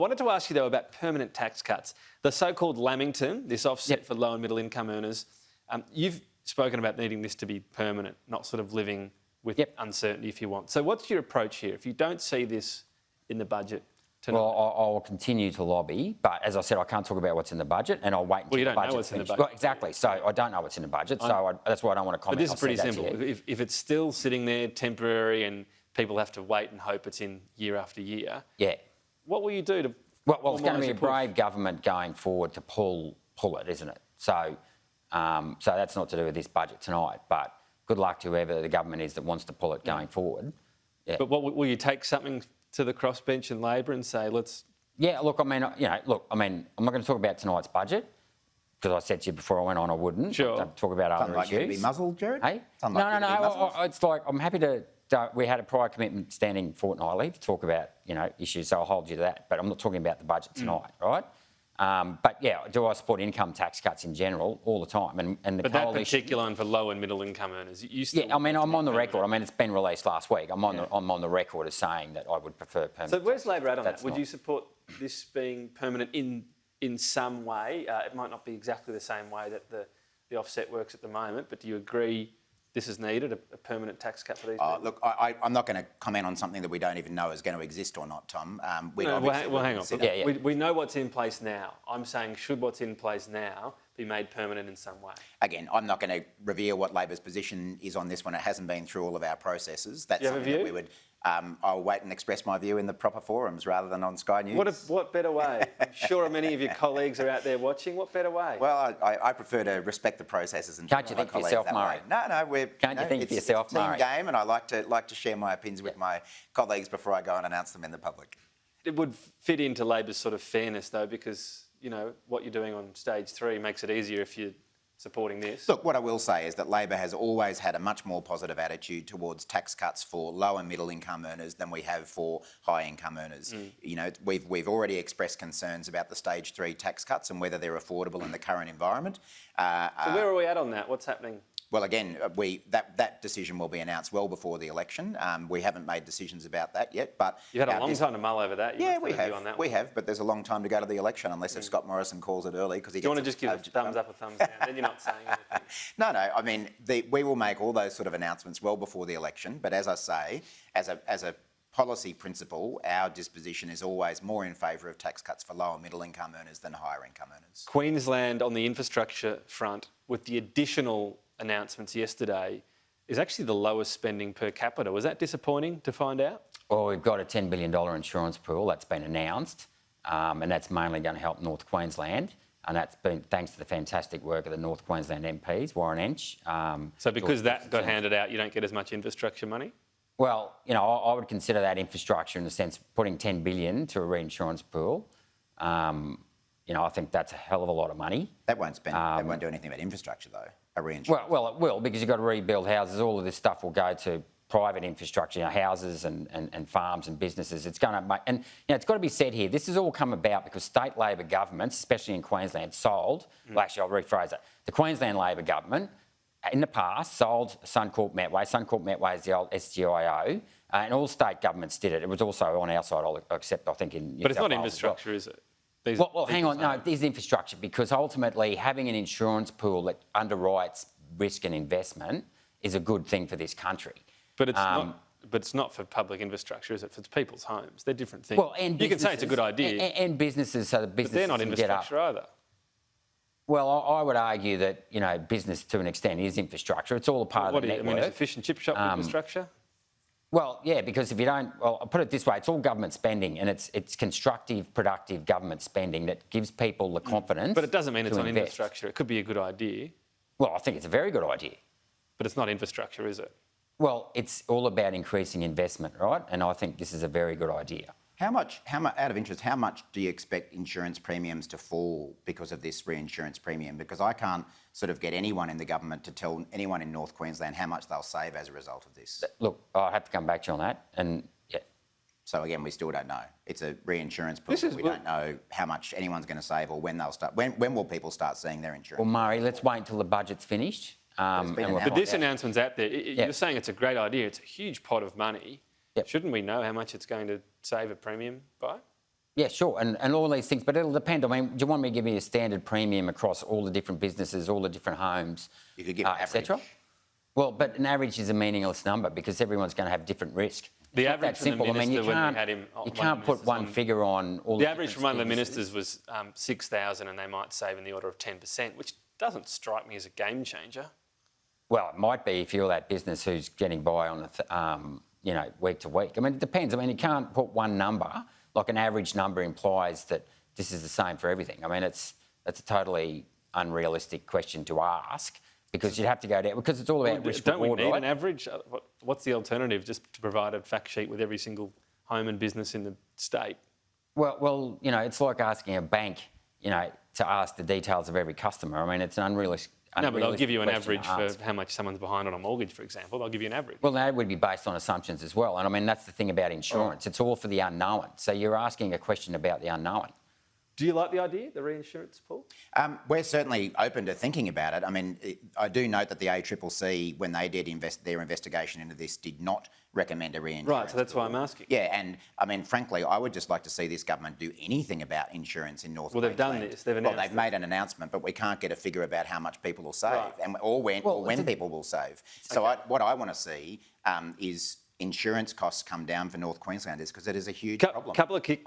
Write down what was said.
Wanted to ask you, though, about permanent tax cuts. The so-called Lamington, this offset for low and middle income earners, you've spoken about needing this to be permanent, not sort of living with uncertainty if you want. So what's your approach here? If you don't see this in the budget tonight? Well, I'll continue to lobby, but as I said, I can't talk about what's in the budget, and I'll wait until the budget's finished. Well, exactly. So I don't know what's in the budget, that's why I don't want to comment. But this is pretty simple. If it's still sitting there temporary and people have to wait and hope it's in year after year, what will you do to? Well, it's going to be a brave government going forward to pull it, isn't it? So that's not to do with this budget tonight, but good luck to whoever the government is that wants to pull it going forward. Yeah. But will you take something to the crossbench and Labor and say, let's... Yeah, look, I mean, I'm not going to talk about tonight's budget because I said to you before I went on I wouldn't. Sure. I'd talk about other issues. Like you to be muzzled, Gerard? Hey? No. It's like I'm happy to... we had a prior commitment standing fortnightly to talk about, issues, so I'll hold you to that. But I'm not talking about the budget tonight, right? But yeah, do I support income tax cuts in general all the time? And the but that particular one for low and middle income earners, you still... Yeah, I mean, I'm on the record. I mean, it's been released last week. I'm on the record as saying that I would prefer permanent. So where's Labor at on that? Would you support this being permanent in some way? It might not be exactly the same way that the offset works at the moment, but do you agree this is needed, a permanent tax cut for these people? Look, I'm not going to comment on something that we don't even know is going to exist or not, Tom. Well, hang on. We know what's in place now. I'm saying, should what's in place now be made permanent in some way? Again, I'm not going to reveal what Labor's position is on this one. It hasn't been through all of our processes. That's something that we would... I'll wait and express my view in the proper forums rather than on Sky News. What better way? I'm sure many of your colleagues are out there watching. What better way? Well, I prefer to respect the processes and... Can't you think for yourself, Murray? No, Can't you think for yourself, Murray? It's a team game, and I like to share my opinions with my colleagues before I go and announce them in the public. It would fit into Labor's sort of fairness, though, because, what you're doing on stage 3 makes it easier if you're supporting this. Look, what I will say is that Labor has always had a much more positive attitude towards tax cuts for low and middle income earners than we have for high income earners. We've already expressed concerns about the stage 3 tax cuts and whether they're affordable in the current environment. So where are we at on that? What's happening? Well, again, that decision will be announced well before the election. We haven't made decisions about that yet, but... You had a long time to mull over that. We have, but there's a long time to go to the election unless if Scott Morrison calls it early because he... Do you want to just give a thumbs up or thumbs down? Then you're not saying anything. No, I mean, we will make all those sort of announcements well before the election, but as I say, as a policy principle, our disposition is always more in favour of tax cuts for lower middle income earners than higher income earners. Queensland on the infrastructure front, with the additional announcements yesterday, is actually the lowest spending per capita. Was that disappointing to find out? Well, we've got a $10 billion insurance pool that's been announced, and that's mainly going to help North Queensland. And that's been thanks to the fantastic work of the North Queensland MPs, Warren Ench. So because that got handed out, you don't get as much infrastructure money? Well, I would consider that infrastructure in the sense of putting $10 billion to a reinsurance pool. I think that's a hell of a lot of money. That won't do anything about infrastructure, though, a reinsurance. Well, it will, because you've got to rebuild houses. All of this stuff will go to private infrastructure, houses and farms and businesses. It's going to make... And, it's got to be said here, this has all come about because state Labor governments, especially in Queensland, sold... Well, actually, I'll rephrase that. The Queensland Labor government, in the past, sold Suncorp Metway. Suncorp Metway is the old SGIO, and all state governments did it. It was also on our side, except, I think, in New But it's South not Wales infrastructure, is it? Well, hang on. No, it is infrastructure because ultimately having an insurance pool that underwrites risk and investment is a good thing for this country. But it's not. But it's not for public infrastructure, is it? For people's homes. They're different things. Well, and you can say it's a good idea. And businesses, so the businesses but they're not infrastructure either. Well, I would argue that business to an extent is infrastructure. It's all a part of the network. Is a fish and chip shop infrastructure? Well, yeah, because if you don't... Well, I'll put it this way, it's all government spending and it's constructive, productive government spending that gives people the confidence. But it doesn't mean it's not infrastructure. It could be a good idea. Well, I think it's a very good idea. But it's not infrastructure, is it? Well, it's all about increasing investment, right? And I think this is a very good idea. How much, out of interest, how much do you expect insurance premiums to fall because of this reinsurance premium? Because I can't sort of get anyone in the government to tell anyone in North Queensland how much they'll save as a result of this. Look, I have to come back to you on that, and yeah. So again, we still don't know. It's a reinsurance pool. We don't know how much anyone's going to save or when they'll start. When will people start seeing their insurance? Well, Murray, let's wait until the budget's finished. But this announcement's out there. You're saying it's a great idea. It's a huge pot of money. Yep. Shouldn't we know how much it's going to save a premium by? Yeah, sure, and all these things, but it'll depend. I mean, do you want me to give you a standard premium across all the different businesses, all the different homes, You could give an etc.? average. Well, but an average is a meaningless number because everyone's going to have different risk. The It's not average that from the simple. I mean, you minister when we can't, had him- you one of the can't put ministers one on- figure on all The the average from different one of the businesses. ministers was 6,000 and they might save in the order of 10%, which doesn't strike me as a game changer. Well, it might be if you're that business who's getting by on week to week. I mean, it depends. I mean, you can't put one number. Like an average number implies that this is the same for everything. I mean, that's a totally unrealistic question to ask because you'd have to go down because it's all about risk Don't we reward, need right? an average? What's the alternative? Just to provide a fact sheet with every single home and business in the state? Well, it's like asking a bank, to ask the details of every customer. I mean, it's an unrealistic. No, but they'll give you an question to average ask. for how much someone's behind on a mortgage, for example. They'll give you an average. Well, that would be based on assumptions as well. And I mean, that's the thing about insurance. It's all for the unknown. So you're asking a question about the unknown. Do you like the idea, the reinsurance, Paul? We're certainly open to thinking about it. I mean, I do note that the ACCC, when they did their investigation into this, did not recommend a reinsurance. Right, so that's why I'm asking. Yeah, and I mean, frankly, I would just like to see this government do anything about insurance in North Well, they've done Queensland. this. They've announced they've made an announcement, but we can't get a figure about how much people will save or when people will save. So what I want to see is insurance costs come down for North Queenslanders because it is a huge problem. Couple of quick